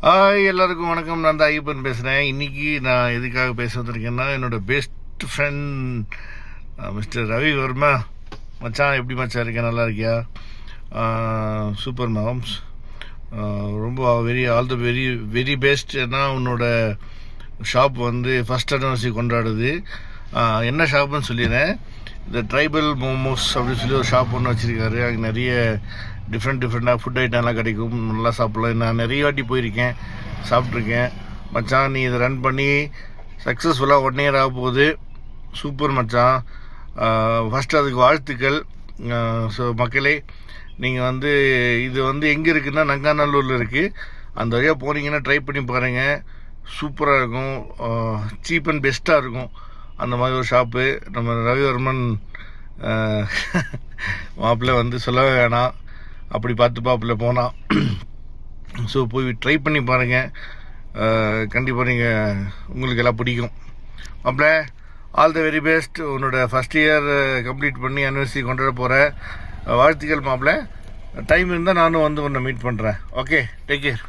எல்லாருக்கும் வணக்கம். நான் தான் ஐயப்பன் பேசுகிறேன். இன்றைக்கி நான் எதுக்காக பேச வந்திருக்கேன்னா, என்னோடய best friend mister Ravi Varma. மச்சான், எப்படி மச்சான் இருக்கேன்? நல்லா இருக்கியா? சூப்பர் மாம்ஸ். ரொம்ப ஆல் த வெரி பெஸ்ட். ஏன்னா உன்னோட ஷாப் வந்து ஃபஸ்ட் அனிவர்சரி கொண்டாடுது. என்ன ஷாப்புன்னு சொல்லிடுறேன். இந்த ட்ரைபல் மோமோஸ் அப்படின்னு சொல்லி ஒரு ஷாப் ஒன்று வச்சுருக்காரு. அங்கே நிறைய டிஃப்ரெண்ட்டாக ஃபுட் ஐட்டம்லாம் கிடைக்கும். நல்லா சாப்பிட்லாம். நான் நிறைய வாட்டி போயிருக்கேன், சாப்பிட்ருக்கேன். மச்சான், நீ இதை ரன் பண்ணி சக்ஸஸ்ஃபுல்லாக 1 year ஆக போகுது. சூப்பர் மச்சான். ஃபஸ்ட்டு அதுக்கு வாழ்த்துக்கள். ஸோ மக்களே, நீங்கள் வந்து இது வந்து எங்கே இருக்குதுன்னா நங்காநல்லூரில் இருக்குது. அந்த வழியாக போனீங்கன்னா ட்ரை பண்ணி பாருங்கள். சூப்பராக இருக்கும். சீப் அண்ட் பெஸ்ட்டாக இருக்கும். அந்த மாதிரி ஒரு ஷாப்பு. நம்ம ரவிவர்மன் மாப்பிள்ளை வந்து சொல்லவே வேணாம், அப்படி பார்த்து பாப்பில் போனால். ஸோ போய் ட்ரை பண்ணி பாருங்கள். கண்டிப்பாக உங்களுக்கு எல்லாம் பிடிக்கும். மாப்பிள்ளை, ஆல் த வெரி பெஸ்ட். உன்னோட ஃபஸ்ட் இயர் கம்ப்ளீட் பண்ணி அனிவர்சரி கொண்டாட போகிற. வாழ்த்துக்கள் மாப்பிள்ளை. டைம் இருந்தால் நானும் வந்து உன்னை மீட் பண்ணுறேன். Okay, take care.